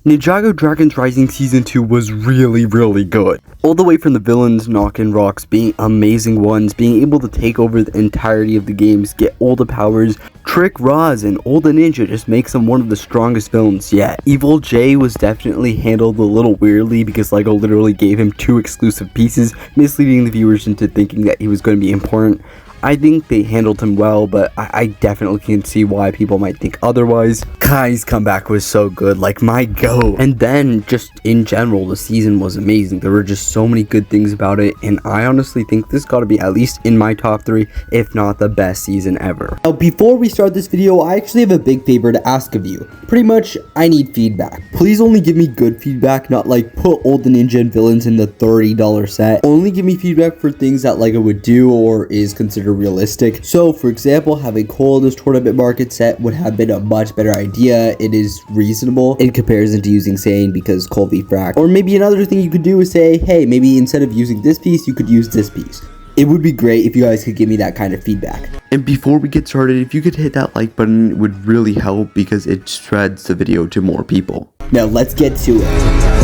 Ninjago Dragons Rising Season 2 was really good. All the way from the villains knocking rocks, being amazing ones, being able to take over the entirety of the games, get all the powers, trick Roz, and all the ninja just makes them one of the strongest villains yet. Evil J was definitely handled a little weirdly because LEGO literally gave him 2 exclusive pieces, misleading the viewers into thinking that he was going to be important. I think they handled him well, but I definitely can see why people might think otherwise. Kai's comeback was so good, like my go. And then just in general, the season was amazing. There were just so many good things about it, and I honestly think this got to be at least in my top 3, if not the best season ever. Now, before we start this video, I actually have a big favor to ask of you. Pretty much, I need feedback. Please only give me good feedback, not like put all the ninja and villains in the $30 set. Only give me feedback for things that LEGO would do or is considered realistic. So for example, having Cole in this tournament market set would have been a much better idea. It is reasonable in comparison to using Zane because Cole v Frack. Or maybe another thing you could do is say, hey, maybe instead of using this piece, you could use this piece. It would be great if you guys could give me that kind of feedback. And before we get started, if you could hit that like button, it would really help because it spreads the video to more people. Now let's get to it.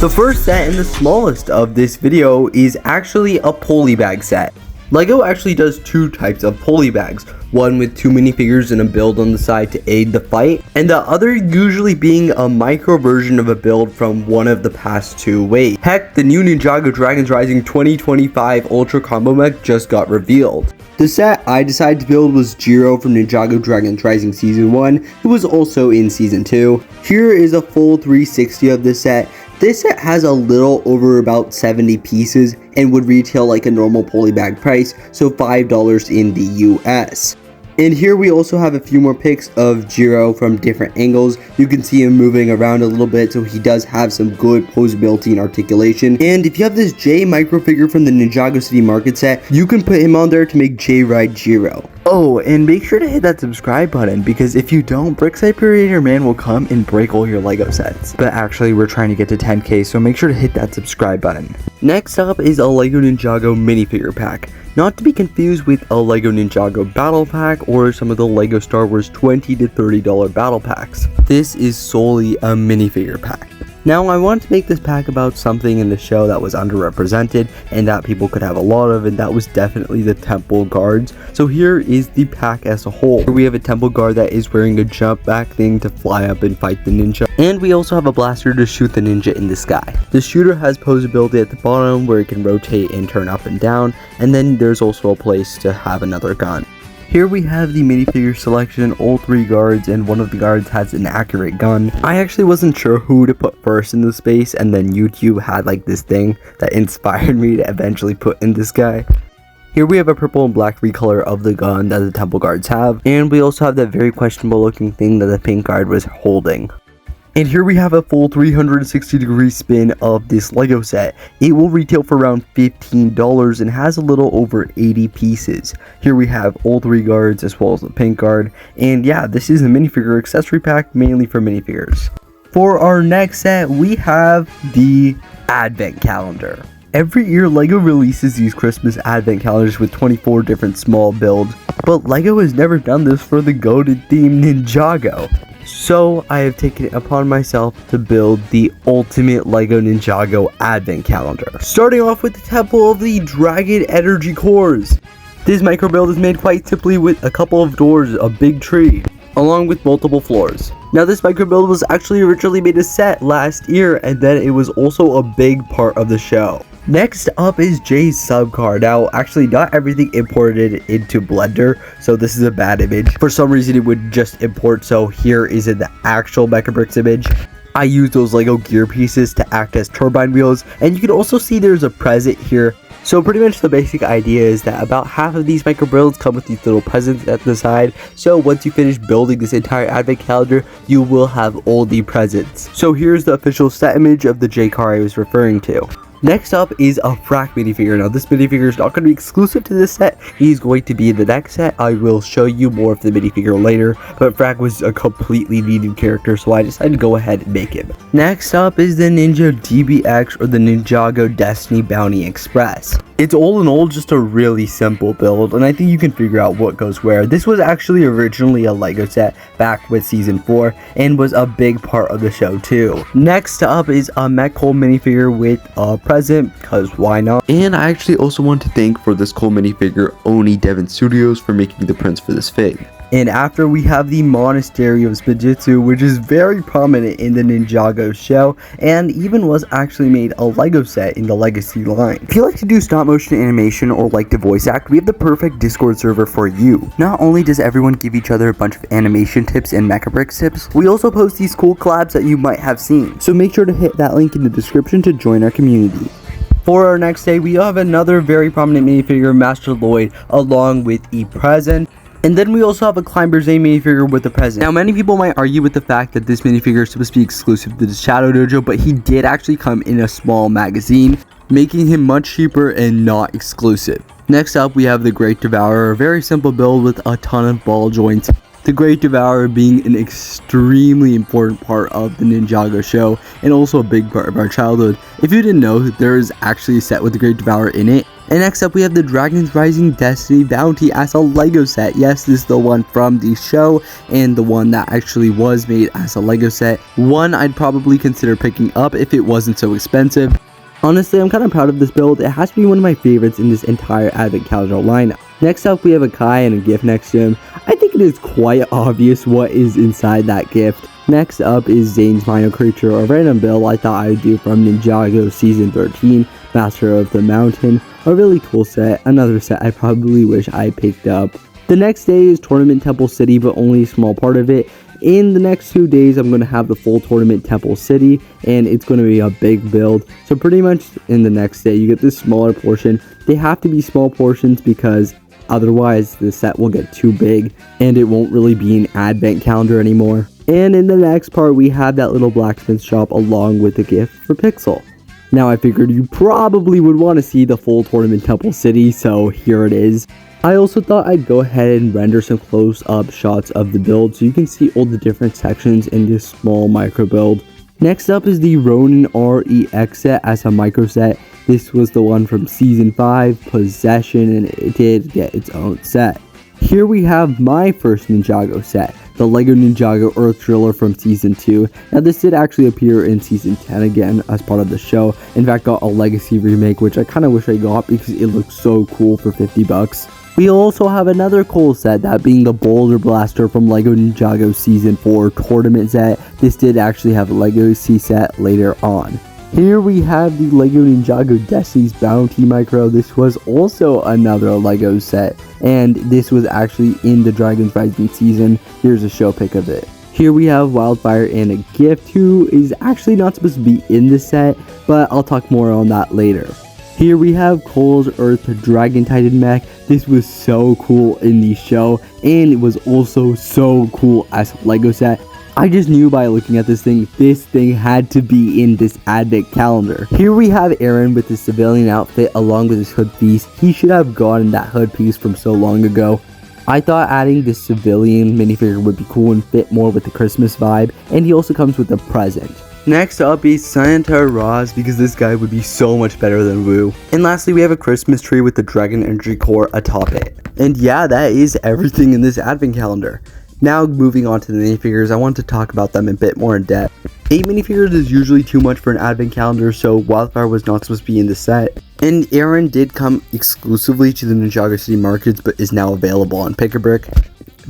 The first set and the smallest of this video is actually a polybag set. LEGO actually does 2 types of polybags, one with 2 minifigures and a build on the side to aid the fight, and the other usually being a micro version of a build from one of the past 2 waves. Heck, the new Ninjago Dragons Rising 2025 Ultra Combo Mech just got revealed. The set I decided to build was Jiro from Ninjago Dragons Rising Season 1, who was also in Season 2. Here is a full 360 of this set. This set has a little over about 70 pieces and would retail like a normal polybag price, so $5 in the US. And here we also have a few more pics of Jiro from different angles. You can see him moving around a little bit, so he does have some good posability and articulation. And if you have this J micro figure from the Ninjago City Market set, you can put him on there to make J ride Jiro. Oh, and make sure to hit that subscribe button, because if you don't, Brick Cyperator Man will come and break all your LEGO sets. But actually, we're trying to get to 10k, so make sure to hit that subscribe button. Next up is a LEGO Ninjago minifigure pack. Not to be confused with a LEGO Ninjago battle pack or some of the LEGO Star Wars $20 to $30 battle packs. This is solely a minifigure pack. Now, I want to make this pack about something in the show that was underrepresented and that people could have a lot of, and that was definitely the temple guards. So here is the pack as a whole. Here we have a temple guard that is wearing a jump back thing to fly up and fight the ninja. And we also have a blaster to shoot the ninja in the sky. The shooter has posability at the bottom where it can rotate and turn up and down, and then there's also a place to have another gun. Here we have the minifigure selection, all 3 guards, and one of the guards has an accurate gun. I actually wasn't sure who to put first in the space, and then YouTube had like this thing that inspired me to eventually put in this guy. Here we have a purple and black recolor of the gun that the temple guards have, and we also have that very questionable looking thing that the pink guard was holding. And here we have a full 360-degree spin of this LEGO set. It will retail for around $15 and has a little over 80 pieces. Here we have all 3 guards as well as the pink guard. And yeah, this is a minifigure accessory pack mainly for minifigures. For our next set, we have the Advent Calendar. Every year, LEGO releases these Christmas Advent Calendars with 24 different small builds. But LEGO has never done this for the goated theme Ninjago. So I have taken it upon myself to build the ultimate LEGO Ninjago Advent Calendar. Starting off with the Temple of the Dragon Energy Cores. This micro build is made quite simply with a couple of doors, a big tree, along with multiple floors. Now this micro build was actually originally made a set last year, and then it was also a big part of the show. Next up is Jay's sub car. Now, actually, not everything imported into Blender, so this is a bad image. For some reason, it would just import, so here is the actual Mecha Bricks image. I used those LEGO gear pieces to act as turbine wheels, and you can also see there's a present here. So pretty much the basic idea is that about half of these micro builds come with these little presents at the side. So once you finish building this entire advent calendar, you will have all the presents. So here's the official set image of the J car I was referring to. Next up is a Frack minifigure. Now this minifigure is not going to be exclusive to this set. He's going to be in the next set. I will show you more of the minifigure later, but Frack was a completely needed character, so I decided to go ahead and make him. Next up is the Ninja DBX, or the Ninjago Destiny Bounty Express. It's all in all just a really simple build, and I think you can figure out what goes where. This was actually originally a Lego set back with season 4 and was a big part of the show too. Next up is a Mech minifigure with a present, because why not? And I actually also want to thank for this Cole minifigure Oni Devon Studios for making the prints for this fig. And after we have the Monastery of Spijitzu, which is very prominent in the Ninjago show, and even was actually made a Lego set in the Legacy line. If you like to do stop motion animation or like to voice act, we have the perfect Discord server for you. Not only does everyone give each other a bunch of animation tips and mecha bricks tips, we also post these cool collabs that you might have seen. So make sure to hit that link in the description to join our community. For our next day, we have another very prominent minifigure, Master Lloyd, along with a present. And then we also have a Climber Zane minifigure with a present. Now, many people might argue with the fact that this minifigure is supposed to be exclusive to the Shadow Dojo, but he did actually come in a small magazine, making him much cheaper and not exclusive. Next up, we have the Great Devourer, a very simple build with a ton of ball joints. The Great Devourer being an extremely important part of the Ninjago show, and also a big part of our childhood. If you didn't know, there is actually a set with the Great Devourer in it. And next up, we have the Dragon's Rising Destiny Bounty as a Lego set. Yes, this is the one from the show, and the one that actually was made as a Lego set. One I'd probably consider picking up if it wasn't so expensive. Honestly, I'm kind of proud of this build. It has to be one of my favorites in this entire Advent Calendar lineup. Next up, we have a Kai and a gift next to him. I think it is quite obvious what is inside that gift. Next up is Zane's Minor Creature, a random build I thought I would do from Ninjago Season 13, Master of the Mountain. A really cool set, another set I probably wish I picked up. The next day is Tournament Temple City, but only a small part of it. In the next 2 days, I'm going to have the full Tournament Temple City, and it's going to be a big build. So pretty much in the next day, you get this smaller portion. They have to be small portions because otherwise the set will get too big, and it won't really be an Advent Calendar anymore. And in the next part, we have that little blacksmith shop along with the gift for Pixel. Now I figured you probably would want to see the full Tournament Temple City, so here it is. I also thought I'd go ahead and render some close-up shots of the build so you can see all the different sections in this small micro build. Next up is the Ronin REX set as a micro set. This was the one from Season 5, Possession, and it did get its own set. Here we have my first Ninjago set, the Lego Ninjago Earth Driller from Season 2. Now this did actually appear in Season 10 again as part of the show. In fact, got a Legacy remake, which I kind of wish I got because it looks so cool for 50 bucks. We also have another cool set, that being the Boulder Blaster from Lego Ninjago Season 4 Tournament set. This did actually have a Legacy set later on. Here we have the Lego Ninjago Destiny's Bounty Micro. This was also another Lego set, and this was actually in the Dragon's Rising season. Here's a show pic of it. Here we have wyldfyre and a gift, who is actually not supposed to be in the set, but I'll talk more on that later. Here we have Cole's Earth Dragon Titan Mech. This was so cool in the show, and it was also so cool as a Lego set. I just knew by looking at this thing had to be in this Advent Calendar. Here we have Arin with his civilian outfit along with his hood piece. He should have gotten that hood piece from so long ago. I thought adding this civilian minifigure would be cool and fit more with the Christmas vibe, and he also comes with a present. Next up is Santa Roz, because this guy would be so much better than Wu. And lastly, we have a Christmas tree with the Dragon Energy Core atop it. And yeah, that is everything in this Advent Calendar. Now moving on to the minifigures, I want to talk about them a bit more in depth. 8 minifigures is usually too much for an Advent Calendar, so wyldfyre was not supposed to be in the set. And Arin did come exclusively to the Ninjago City markets, but is now available on Pick-a-Brick.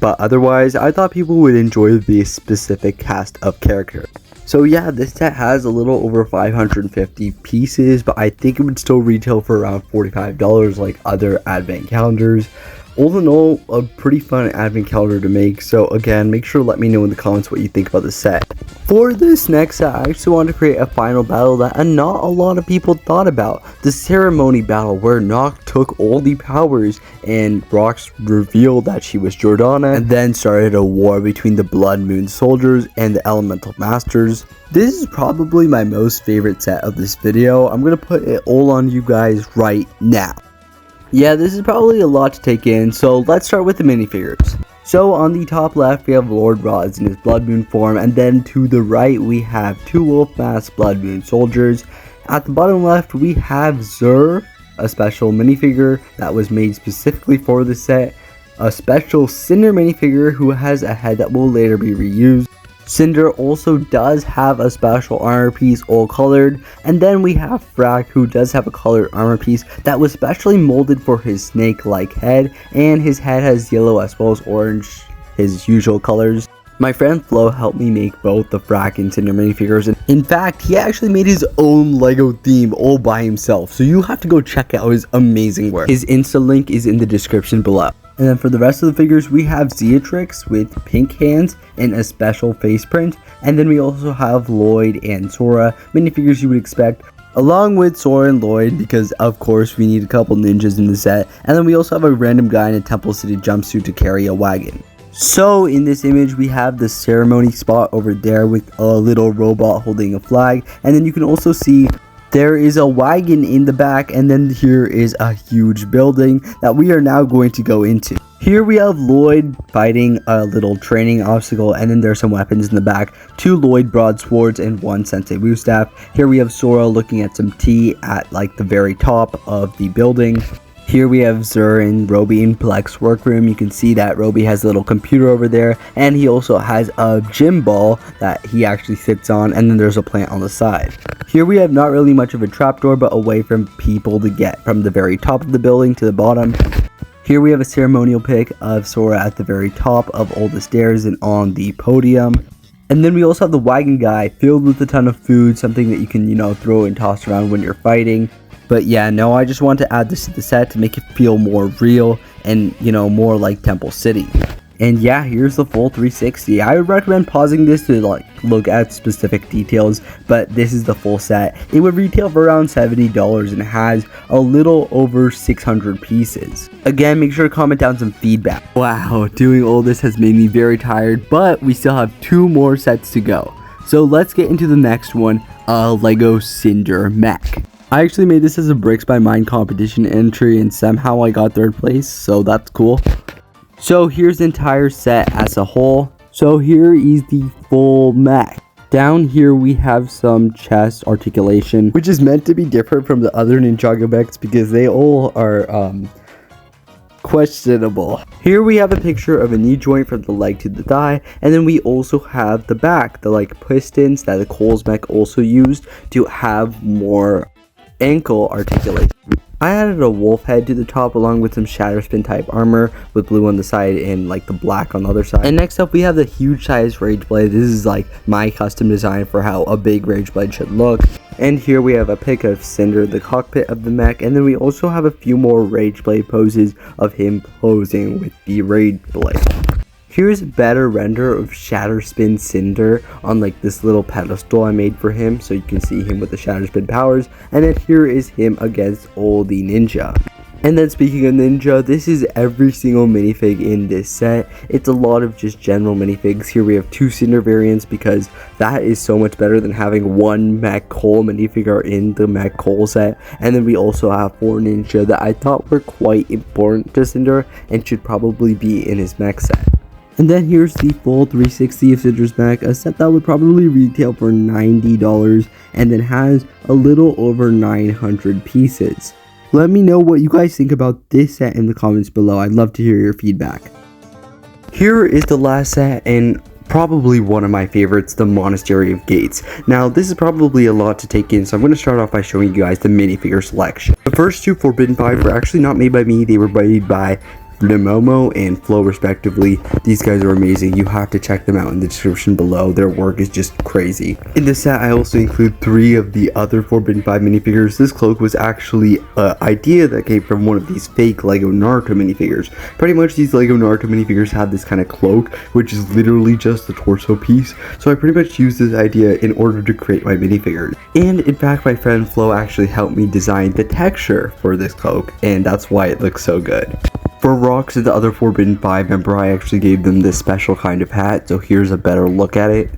But otherwise, I thought people would enjoy the specific cast of characters. So yeah, this set has a little over 550 pieces, but I think it would still retail for around $45 like other Advent Calendars. All in all, a pretty fun advent calendar to make, so again, make sure to let me know in the comments what you think about the set. For this next set, I actually wanted to create a final battle that not a lot of people thought about. The ceremony battle where Noct took all the powers and Rox revealed that she was Jordana, and then started a war between the Blood Moon soldiers and the Elemental Masters. This is probably my most favorite set of this video. I'm going to put it all on you guys right now. Yeah, this is probably a lot to take in, so let's start with the minifigures. So on the top left we have Lord Roz in his Blood Moon form, and then to the right we have two Wolf Mask Blood Moon soldiers. At the bottom left we have Zur, a special minifigure that was made specifically for the set, a special Cinder minifigure who has a head that will later be reused. Cinder also does have a special armor piece all colored, and then we have Frack who does have a colored armor piece that was specially molded for his snake-like head, and his head has yellow as well as orange, his usual colors. My friend Flo helped me make both the Frack and Cinder minifigures, and in fact he actually made his own Lego theme all by himself, so you have to go check out his amazing work. His Insta link is in the description below. And then for the rest of the figures, we have Zeatrix with pink hands and a special face print. And then we also have Lloyd and Sora, minifigures you would expect, along with Sora and Lloyd, because of course we need a couple ninjas in the set. And then we also have a random guy in a Temple City jumpsuit to carry a wagon. So in this image we have the ceremony spot over there with a little robot holding a flag. And then you can also see there is a wagon in the back, and then here is a huge building that we are now going to go into. Here we have Lloyd fighting a little training obstacle, and then there's some weapons in the back. 2 Lloyd broadswords and 1 Sensei Wu staff. Here we have Sora looking at some tea at like the very top of the building. Here we have Zur and Roby in Plex workroom. You can see that Roby has a little computer over there, and he also has a gym ball that he actually sits on, and then there's a plant on the side. Here we have not really much of a trapdoor, but a way for people to get from the very top of the building to the bottom. Here we have a ceremonial pic of Sora at the very top of all the stairs and on the podium. And then we also have the wagon guy filled with a ton of food, something that you can, throw and toss around when you're fighting. But yeah, no, I just want to add this to the set to make it feel more real and, more like Temple City. And yeah, here's the full 360. I would recommend pausing this to look at specific details, but this is the full set. It would retail for around $70 and has a little over 600 pieces. Again, make sure to comment down some feedback. Wow, doing all this has made me very tired, but we still have 2 more sets to go. So let's get into the next one, Lego Cinder Mech. I actually made this as a Bricks by Mine competition entry, and somehow I got 3rd place, so that's cool. So here's the entire set as a whole. So here is the full mech. Down here we have some chest articulation, which is meant to be different from the other Ninjago mechs because they all are questionable. Here we have a picture of a knee joint from the leg to the thigh, and then we also have the back, the pistons that the Coles mech also used to have more ankle articulation. I added a wolf head to the top along with some Shatterspin type armor with blue on the side and the black on the other side. And next up we have the huge size rage blade. This is my custom design for how a big rage blade should look. And here we have a pic of Cinder, the cockpit of the mech, and then we also have a few more rage blade poses of him posing with the rage blade. Here's a better render of Shatterspin Cinder on this little pedestal I made for him, so you can see him with the Shatterspin powers. And then here is him against all the ninja. And then speaking of ninja, this is every single minifig in this set. It's a lot of just general minifigs. Here we have 2 Cinder variants because that is so much better than having 1 Mech Cole minifigure in the Mech Cole set. And then we also have 4 ninja that I thought were quite important to Cinder and should probably be in his mech set. And then here's the full 360 of Cinder's mech, a set that would probably retail for $90 and then has a little over 900 pieces. Let me know what you guys think about this set in the comments below. I'd love to hear your feedback. Here is the last set, and probably one of my favorites, the Monastery of Gates. Now this is probably a lot to take in, so I'm going to start off by showing you guys the minifigure selection. The first 2 Forbidden 5 were actually not made by me, they were made by Momo and Flo respectively. These guys are amazing. You have to check them out in the description below. Their work is just crazy. In the set, I also include 3 of the other Forbidden 5 minifigures. This cloak was actually an idea that came from one of these fake Lego Naruto minifigures. Pretty much these Lego Naruto minifigures have this kind of cloak, which is literally just the torso piece. So I pretty much used this idea in order to create my minifigures. And in fact, my friend Flo actually helped me design the texture for this cloak, and that's why it looks so good. For Rox and the other Forbidden 5 member, I actually gave them this special kind of hat, so here's a better look at it.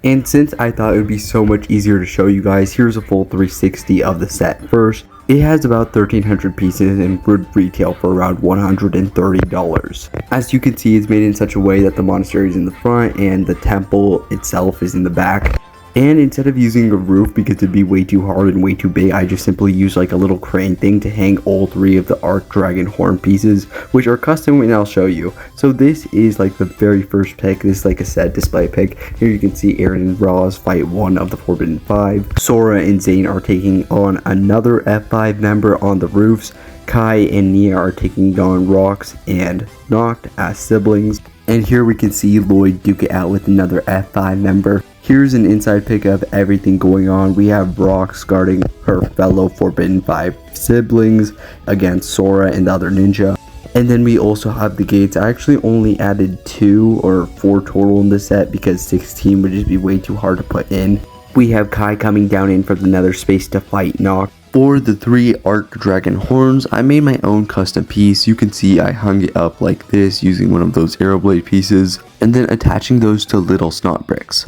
And since I thought it would be so much easier to show you guys, here's a full 360 of the set first. It has about 1,300 pieces and would retail for around $130. As you can see, it's made in such a way that the monastery is in the front and the temple itself is in the back. And instead of using a roof because it'd be way too hard and way too big, I just simply use like a little crane thing to hang all 3 of the Arc Dragon horn pieces, which are custom, and I'll show you. So this is like the very first pick. This is like a set display pick. Here you can see Arin and Roz fight 1 of the Forbidden 5. Sora and Zane are taking on another F5 member on the roofs. Kai and Nia are taking on Rox and Noct as siblings. And here we can see Lloyd duke it out with another F5 member. Here's an inside pic of everything going on. We have Rox guarding her fellow Forbidden 5 siblings against Sora and the other ninja. And then we also have the gates. I actually only added 2 or 4 total in this set because 16 would just be way too hard to put in. We have Kai coming down in from the nether space to fight Noct. For the 3 Arc Dragon horns, I made my own custom piece. You can see I hung it up like this using one of those arrow blade pieces and then attaching those to little snot bricks.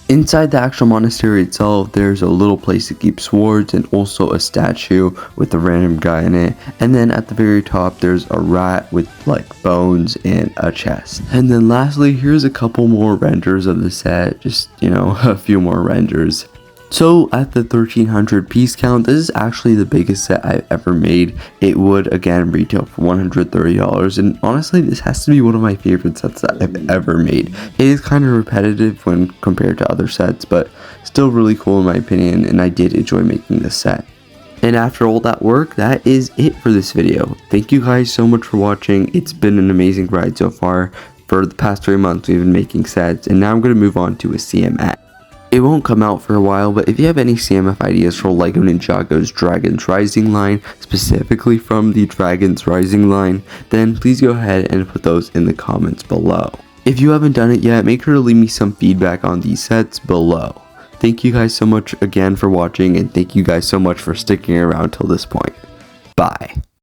Inside the actual monastery itself, there's a little place to keep swords and also a statue with a random guy in it. And then at the very top, there's a rat with like bones and a chest. And then lastly, here's a couple more renders of the set, just, you know, a few more renders. So at the 1,300 piece count, this is actually the biggest set I've ever made. It would again retail for $130, and honestly this has to be one of my favorite sets that I've ever made. It is kind of repetitive when compared to other sets, but still really cool in my opinion, and I did enjoy making this set. And after all that work, that is it for this video. Thank you guys so much for watching. It's been an amazing ride so far. For the past 3 months we've been making sets, and now I'm going to move on to a CMF. It won't come out for a while, but if you have any CMF ideas for LEGO Ninjago's Dragon's Rising line, specifically from the Dragon's Rising line, then please go ahead and put those in the comments below. If you haven't done it yet, make sure to leave me some feedback on these sets below. Thank you guys so much again for watching, and thank you guys so much for sticking around till this point. Bye.